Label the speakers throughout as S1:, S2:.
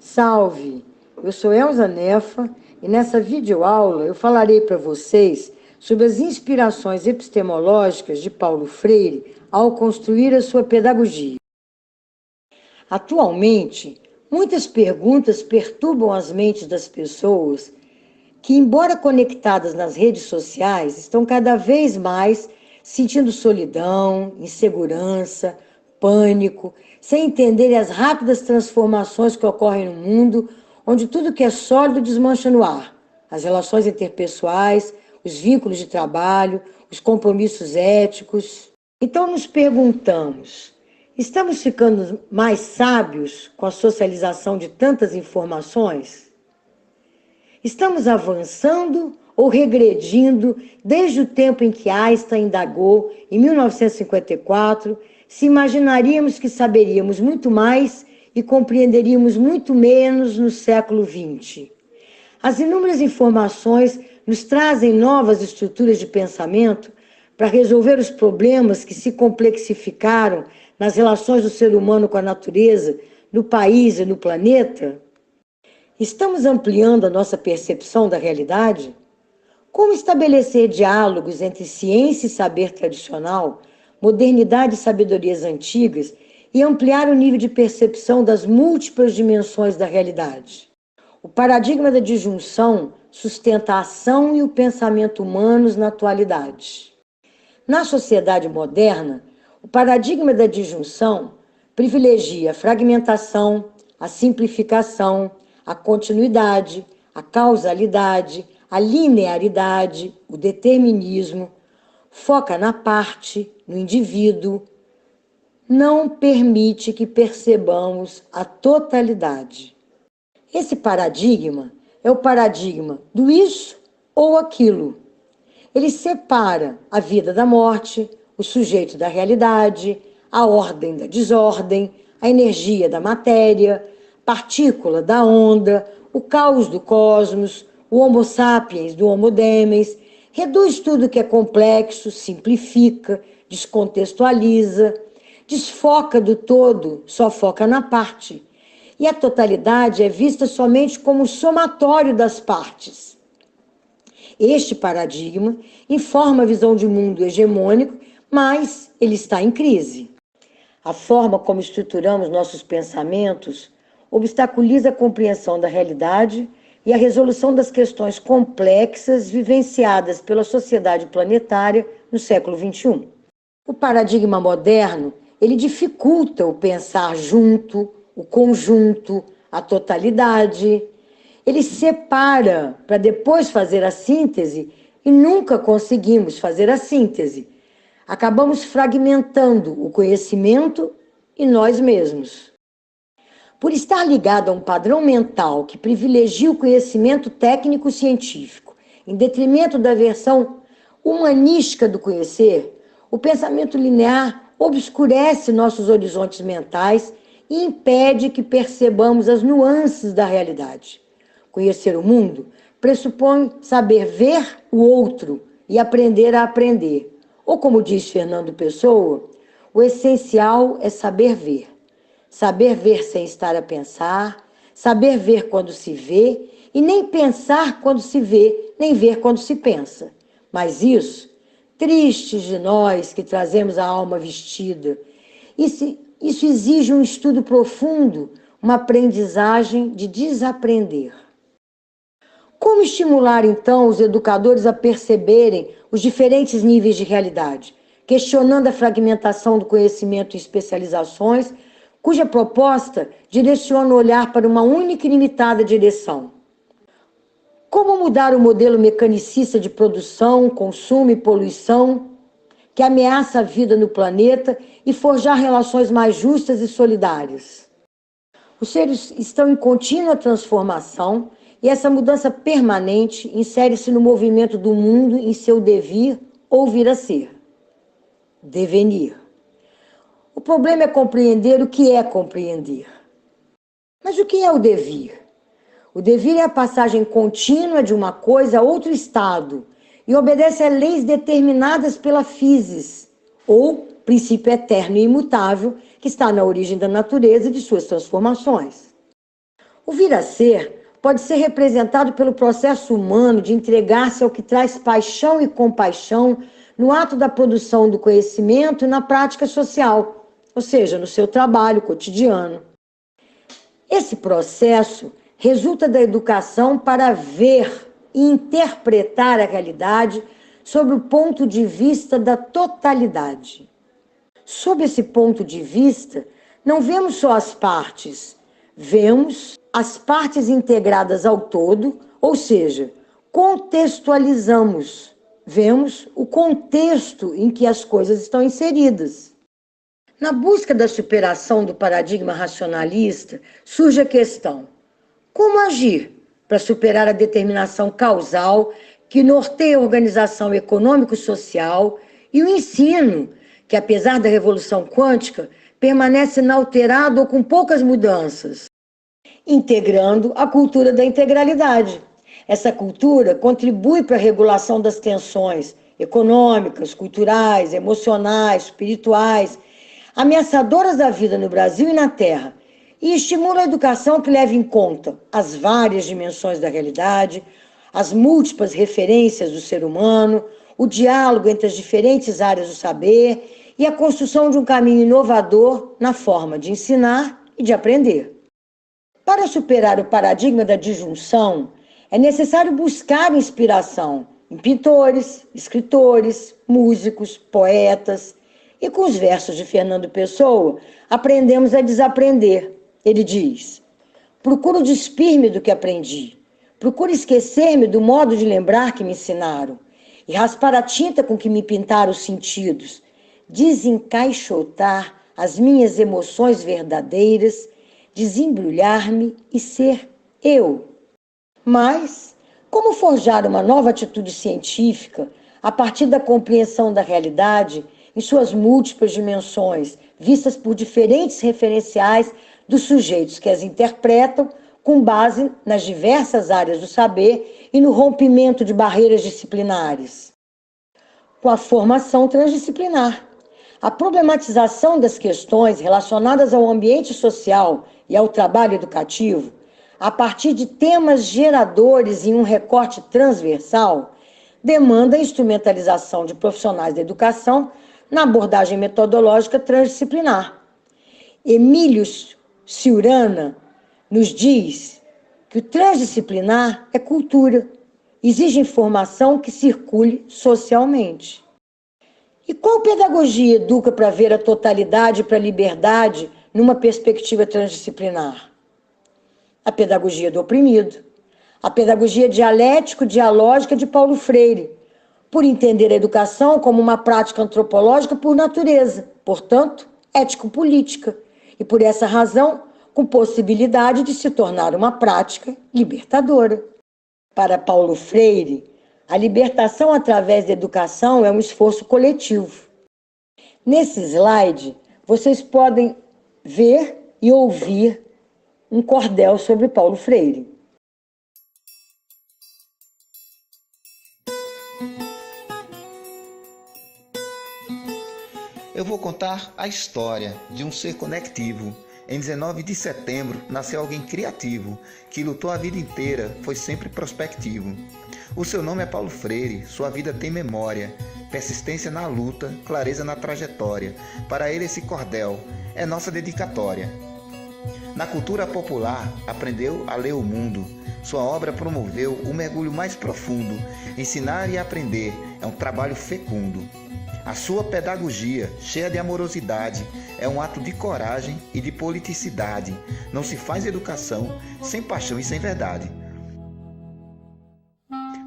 S1: Salve! Eu sou Elza Nefa e nessa videoaula eu falarei para vocês sobre as inspirações epistemológicas de Paulo Freire ao construir a sua pedagogia. Atualmente, muitas perguntas perturbam as mentes das pessoas que, embora conectadas nas redes sociais, estão cada vez mais sentindo solidão, insegurança, pânico, sem entenderem as rápidas transformações que ocorrem no mundo, onde tudo que é sólido desmancha no ar. As relações interpessoais, os vínculos de trabalho, os compromissos éticos. Então nos perguntamos, estamos ficando mais sábios com a socialização de tantas informações? Estamos avançando ou regredindo desde o tempo em que Einstein indagou, em 1954, se imaginaríamos que saberíamos muito mais e compreenderíamos muito menos no século XX. As inúmeras informações nos trazem novas estruturas de pensamento para resolver os problemas que se complexificaram nas relações do ser humano com a natureza, no país e no planeta? Estamos ampliando a nossa percepção da realidade? Como estabelecer diálogos entre ciência e saber tradicional, modernidade e sabedorias antigas e ampliar o nível de percepção das múltiplas dimensões da realidade? O paradigma da disjunção sustenta a ação e o pensamento humanos na atualidade. Na sociedade moderna, o paradigma da disjunção privilegia a fragmentação, a simplificação, a continuidade, a causalidade, a linearidade, o determinismo, foca na parte, no indivíduo, não permite que percebamos a totalidade. Esse paradigma é o paradigma do isso ou aquilo. Ele separa a vida da morte, o sujeito da realidade, a ordem da desordem, a energia da matéria, partícula da onda, o caos do cosmos, o Homo sapiens do Homo demens, reduz tudo que é complexo, simplifica, descontextualiza, desfoca do todo, só foca na parte. E a totalidade é vista somente como somatório das partes. Este paradigma informa a visão de mundo hegemônico, mas ele está em crise. A forma como estruturamos nossos pensamentos obstaculiza a compreensão da realidade e a resolução das questões complexas vivenciadas pela sociedade planetária no século XXI. O paradigma moderno, ele dificulta o pensar junto, o conjunto, a totalidade. Ele separa para depois fazer a síntese e nunca conseguimos fazer a síntese. Acabamos fragmentando o conhecimento e nós mesmos. Por estar ligado a um padrão mental que privilegia o conhecimento técnico-científico, em detrimento da versão humanística do conhecer, o pensamento linear obscurece nossos horizontes mentais e impede que percebamos as nuances da realidade. Conhecer o mundo pressupõe saber ver o outro e aprender a aprender. Ou como diz Fernando Pessoa, o essencial é saber ver. Saber ver sem estar a pensar, saber ver quando se vê, e nem pensar quando se vê, nem ver quando se pensa. Mas isso, tristes de nós que trazemos a alma vestida, isso exige um estudo profundo, uma aprendizagem de desaprender. Como estimular, então, os educadores a perceberem os diferentes níveis de realidade, questionando a fragmentação do conhecimento em especializações, cuja proposta direciona o olhar para uma única e limitada direção? Como mudar o modelo mecanicista de produção, consumo e poluição que ameaça a vida no planeta e forjar relações mais justas e solidárias? Os seres estão em contínua transformação e essa mudança permanente insere-se no movimento do mundo em seu devir ou vir a ser. Devenir. O problema é compreender o que é compreender. Mas o que é o devir? O devir é a passagem contínua de uma coisa a outro estado e obedece a leis determinadas pela physis, ou princípio eterno e imutável que está na origem da natureza e de suas transformações. O vir a ser pode ser representado pelo processo humano de entregar-se ao que traz paixão e compaixão no ato da produção do conhecimento e na prática social, ou seja, no seu trabalho cotidiano. Esse processo resulta da educação para ver e interpretar a realidade sob o ponto de vista da totalidade. Sob esse ponto de vista, não vemos só as partes, vemos as partes integradas ao todo, ou seja, contextualizamos, vemos o contexto em que as coisas estão inseridas. Na busca da superação do paradigma racionalista, surge a questão: como agir para superar a determinação causal que norteia a organização econômico-social e o ensino, que apesar da revolução quântica, permanece inalterado ou com poucas mudanças, integrando a cultura da integralidade. Essa cultura contribui para a regulação das tensões econômicas, culturais, emocionais, espirituais, ameaçadoras da vida no Brasil e na Terra, e estimula a educação que leve em conta as várias dimensões da realidade, as múltiplas referências do ser humano, o diálogo entre as diferentes áreas do saber e a construção de um caminho inovador na forma de ensinar e de aprender. Para superar o paradigma da disjunção, é necessário buscar inspiração em pintores, escritores, músicos, poetas. E com os versos de Fernando Pessoa, aprendemos a desaprender. Ele diz: procuro despir-me do que aprendi, procuro esquecer-me do modo de lembrar que me ensinaram, e raspar a tinta com que me pintaram os sentidos, desencaixotar as minhas emoções verdadeiras, desembrulhar-me e ser eu. Mas, como forjar uma nova atitude científica a partir da compreensão da realidade em suas múltiplas dimensões, vistas por diferentes referenciais dos sujeitos que as interpretam com base nas diversas áreas do saber e no rompimento de barreiras disciplinares? Com a formação transdisciplinar. A problematização das questões relacionadas ao ambiente social e ao trabalho educativo, a partir de temas geradores em um recorte transversal, demanda a instrumentalização de profissionais da educação na abordagem metodológica transdisciplinar. Emílio Ciurana nos diz que o transdisciplinar é cultura, exige informação que circule socialmente. E qual pedagogia educa para ver a totalidade e para a liberdade numa perspectiva transdisciplinar? A pedagogia do oprimido, a pedagogia dialético-dialógica de Paulo Freire, por entender a educação como uma prática antropológica por natureza, portanto, ético-política, e por essa razão, com possibilidade de se tornar uma prática libertadora. Para Paulo Freire, a libertação através da educação é um esforço coletivo. Nesse slide, vocês podem ver e ouvir um cordel sobre Paulo Freire.
S2: Eu vou contar a história de um ser conectivo. Em 19 de setembro, nasceu alguém criativo, que lutou a vida inteira, foi sempre prospectivo. O seu nome é Paulo Freire, sua vida tem memória, persistência na luta, clareza na trajetória. Para ele esse cordel é nossa dedicatória. Na cultura popular, aprendeu a ler o mundo. Sua obra promoveu o mergulho mais profundo. Ensinar e aprender é um trabalho fecundo. A sua pedagogia, cheia de amorosidade, é um ato de coragem e de politicidade. Não se faz educação sem paixão e sem verdade.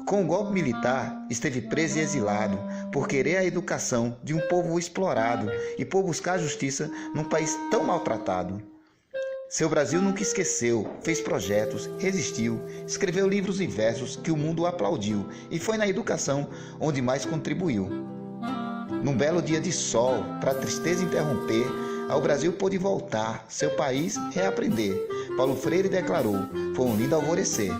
S2: Com o golpe militar, esteve preso e exilado por querer a educação de um povo explorado e por buscar justiça num país tão maltratado. Seu Brasil nunca esqueceu, fez projetos, resistiu, escreveu livros e versos que o mundo aplaudiu e foi na educação onde mais contribuiu. Num belo dia de sol, para a tristeza interromper, ao Brasil pôde voltar, seu país reaprender. Paulo Freire declarou, foi um lindo alvorecer.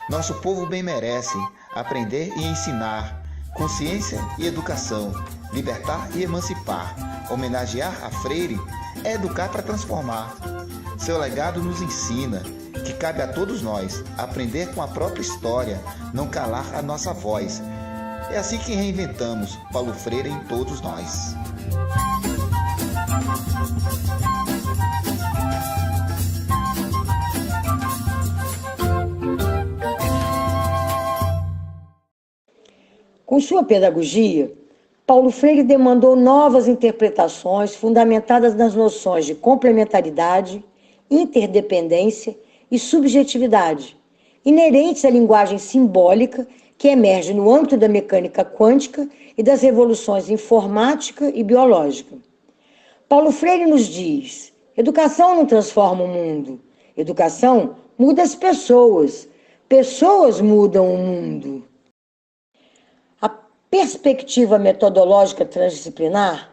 S2: Nosso povo bem merece aprender e ensinar, consciência e educação, libertar e emancipar, homenagear a Freire, é educar para transformar. Seu legado nos ensina que cabe a todos nós aprender com a própria história, não calar a nossa voz. É assim que reinventamos Paulo Freire em todos nós.
S1: Com sua pedagogia, Paulo Freire demandou novas interpretações fundamentadas nas noções de complementaridade, interdependência e subjetividade, inerentes à linguagem simbólica que emerge no âmbito da mecânica quântica e das revoluções informática e biológica. Paulo Freire nos diz: educação não transforma o mundo, educação muda as pessoas, pessoas mudam o mundo. A perspectiva metodológica transdisciplinar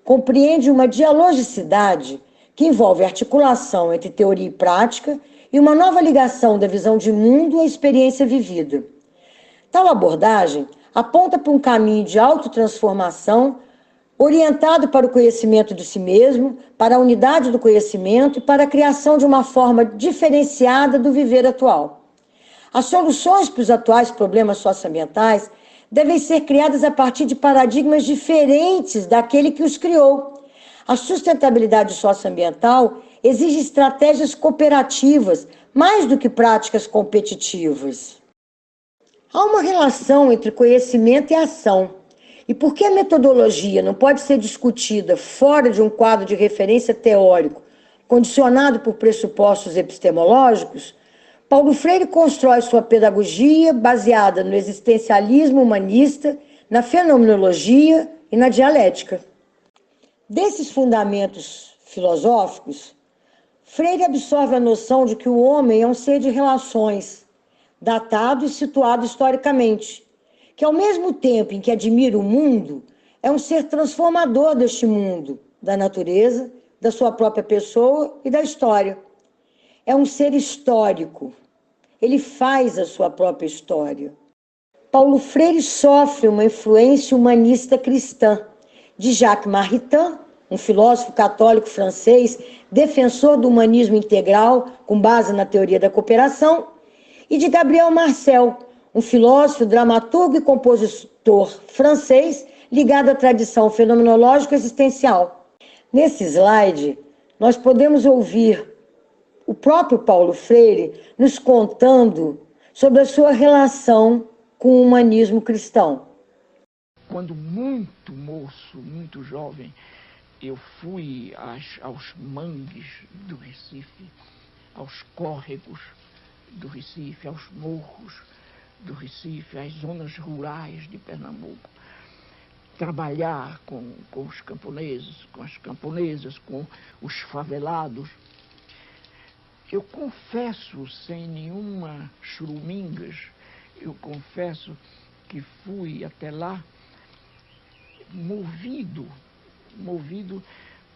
S1: compreende uma dialogicidade que envolve articulação entre teoria e prática e uma nova ligação da visão de mundo à experiência vivida. Tal abordagem aponta para um caminho de autotransformação orientado para o conhecimento de si mesmo, para a unidade do conhecimento e para a criação de uma forma diferenciada do viver atual. As soluções para os atuais problemas socioambientais devem ser criadas a partir de paradigmas diferentes daquele que os criou. A sustentabilidade socioambiental exige estratégias cooperativas, mais do que práticas competitivas. Há uma relação entre conhecimento e ação. E porque a metodologia não pode ser discutida fora de um quadro de referência teórico, condicionado por pressupostos epistemológicos, Paulo Freire constrói sua pedagogia baseada no existencialismo humanista, na fenomenologia e na dialética. Desses fundamentos filosóficos, Freire absorve a noção de que o homem é um ser de relações, datado e situado historicamente, que ao mesmo tempo em que admira o mundo, é um ser transformador deste mundo, da natureza, da sua própria pessoa e da história. É um ser histórico. Ele faz a sua própria história. Paulo Freire sofre uma influência humanista cristã de Jacques Maritain, um filósofo católico francês, defensor do humanismo integral, com base na teoria da cooperação, e de Gabriel Marcel, um filósofo, dramaturgo e compositor francês ligado à tradição fenomenológica existencial. Nesse slide, nós podemos ouvir o próprio Paulo Freire nos contando sobre a sua relação com o humanismo cristão.
S3: Quando muito moço, muito jovem, eu fui aos mangues do Recife, aos córregos do Recife, aos morros do Recife, às zonas rurais de Pernambuco, trabalhar com os camponeses, com as camponesas, com os favelados. Eu confesso, sem nenhuma churumingas, eu confesso que fui até lá movido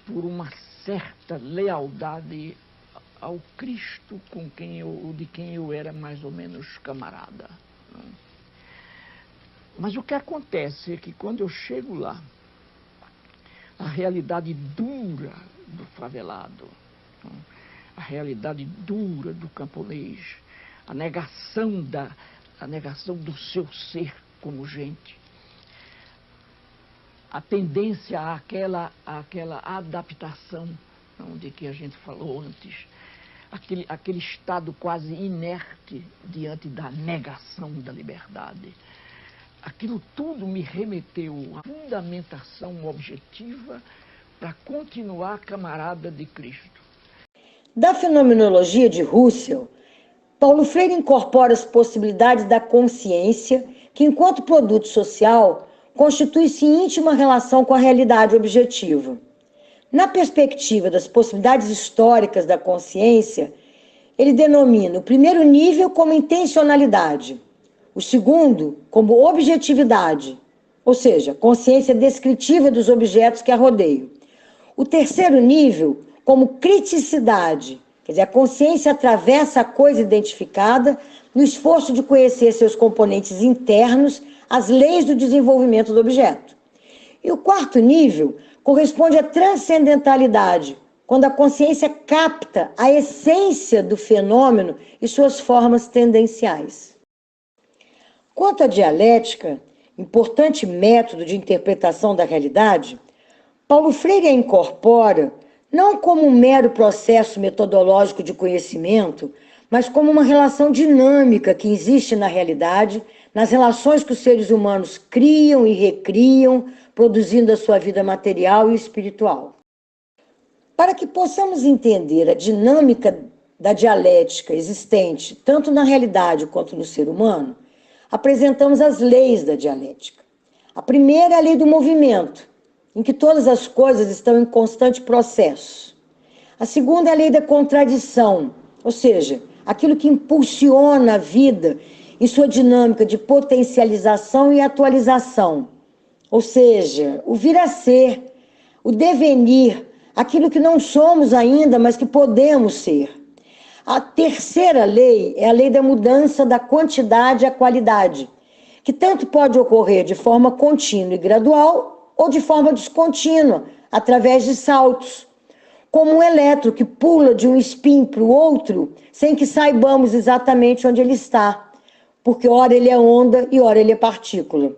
S3: por uma certa lealdade ao Cristo de quem eu era mais ou menos camarada. Mas o que acontece é que quando eu chego lá, a realidade dura do favelado, a realidade dura do camponês, a negação do seu ser como gente, a tendência àquela adaptação de que a gente falou antes, aquele estado quase inerte diante da negação da liberdade. Aquilo tudo me remeteu à fundamentação objetiva para continuar camarada de Cristo.
S1: Da fenomenologia de Husserl, Paulo Freire incorpora as possibilidades da consciência, que, enquanto produto social, constitui-se em íntima relação com a realidade objetiva. Na perspectiva das possibilidades históricas da consciência, ele denomina o primeiro nível como intencionalidade, o segundo como objetividade, ou seja, consciência descritiva dos objetos que a rodeiam. O terceiro nível como criticidade, quer dizer, a consciência atravessa a coisa identificada no esforço de conhecer seus componentes internos, as leis do desenvolvimento do objeto. E o quarto nível corresponde à transcendentalidade, quando a consciência capta a essência do fenômeno e suas formas tendenciais. Quanto à dialética, importante método de interpretação da realidade, Paulo Freire a incorpora não como um mero processo metodológico de conhecimento, mas como uma relação dinâmica que existe na realidade, nas relações que os seres humanos criam e recriam, produzindo a sua vida material e espiritual. Para que possamos entender a dinâmica da dialética existente, tanto na realidade quanto no ser humano, apresentamos as leis da dialética. A primeira é a lei do movimento, em que todas as coisas estão em constante processo. A segunda é a lei da contradição, ou seja, aquilo que impulsiona a vida em sua dinâmica de potencialização e atualização, ou seja, o vir a ser, o devenir, aquilo que não somos ainda, mas que podemos ser. A terceira lei é a lei da mudança da quantidade à qualidade, que tanto pode ocorrer de forma contínua e gradual ou de forma descontínua, através de saltos, como um elétron que pula de um spin para o outro sem que saibamos exatamente onde ele está, porque ora ele é onda e ora ele é partícula.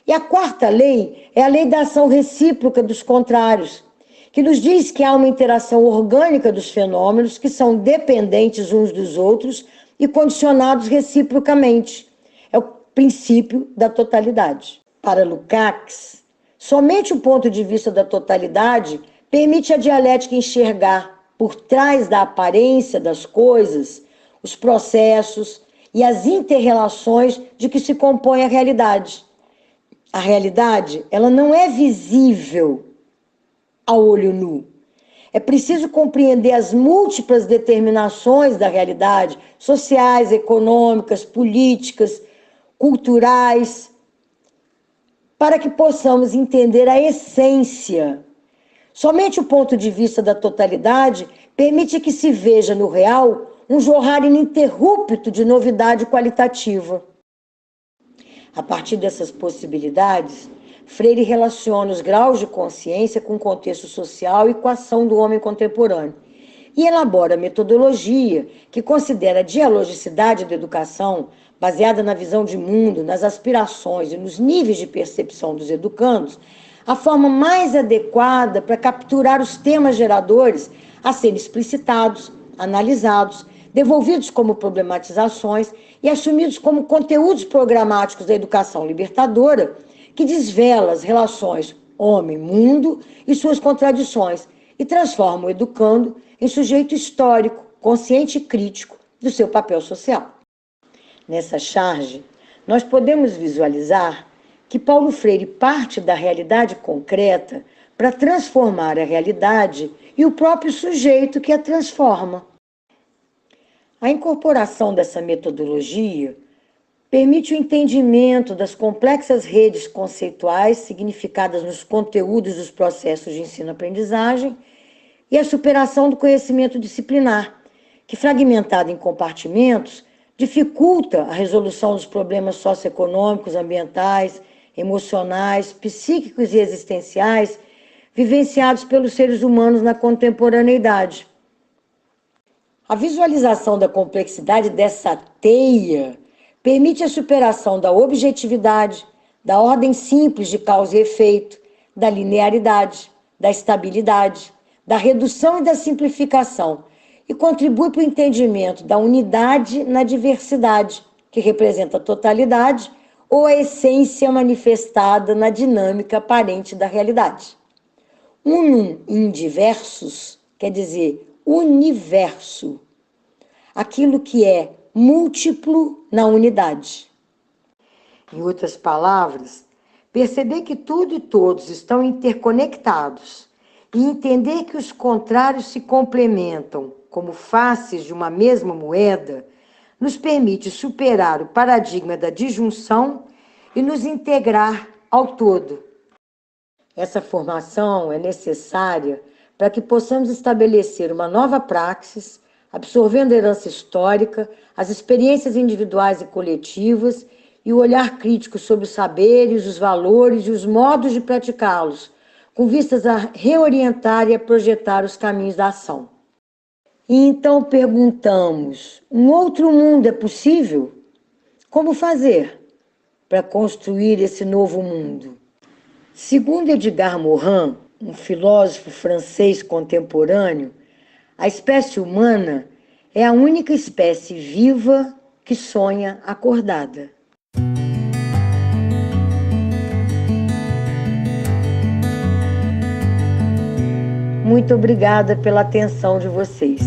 S1: E a quarta lei é a lei da ação recíproca dos contrários, que nos diz que há uma interação orgânica dos fenômenos que são dependentes uns dos outros e condicionados reciprocamente. É o princípio da totalidade. Para Lukács, somente o ponto de vista da totalidade permite à dialética enxergar, por trás da aparência das coisas, os processos e as inter-relações de que se compõe a realidade. A realidade, ela não é visível ao olho nu. É preciso compreender as múltiplas determinações da realidade, sociais, econômicas, políticas, culturais, para que possamos entender a essência. Somente o ponto de vista da totalidade permite que se veja no real um jorrar ininterrupto de novidade qualitativa. A partir dessas possibilidades, Freire relaciona os graus de consciência com o contexto social e com a ação do homem contemporâneo e elabora a metodologia que considera a dialogicidade da educação, baseada na visão de mundo, nas aspirações e nos níveis de percepção dos educandos, a forma mais adequada para capturar os temas geradores a serem explicitados, analisados, devolvidos como problematizações e assumidos como conteúdos programáticos da educação libertadora, que desvela as relações homem-mundo e suas contradições e transforma o educando em sujeito histórico, consciente e crítico do seu papel social. Nessa charge, nós podemos visualizar que Paulo Freire parte da realidade concreta para transformar a realidade e o próprio sujeito que a transforma. A incorporação dessa metodologia permite o entendimento das complexas redes conceituais significadas nos conteúdos dos processos de ensino-aprendizagem e a superação do conhecimento disciplinar, que, fragmentado em compartimentos, dificulta a resolução dos problemas socioeconômicos, ambientais, emocionais, psíquicos e existenciais vivenciados pelos seres humanos na contemporaneidade. A visualização da complexidade dessa teia permite a superação da objetividade, da ordem simples de causa e efeito, da linearidade, da estabilidade, da redução e da simplificação, e contribui para o entendimento da unidade na diversidade, que representa a totalidade ou a essência manifestada na dinâmica aparente da realidade. Unum in diversus quer dizer universo, aquilo que é múltiplo na unidade. Em outras palavras, perceber que tudo e todos estão interconectados e entender que os contrários se complementam como faces de uma mesma moeda nos permite superar o paradigma da disjunção e nos integrar ao todo. Essa formação é necessária para que possamos estabelecer uma nova praxis, absorvendo a herança histórica, as experiências individuais e coletivas e o olhar crítico sobre os saberes, os valores e os modos de praticá-los, com vistas a reorientar e a projetar os caminhos da ação. E então perguntamos: um outro mundo é possível? Como fazer para construir esse novo mundo? Segundo Edgar Morin, um filósofo francês contemporâneo, a espécie humana é a única espécie viva que sonha acordada. Muito obrigada pela atenção de vocês.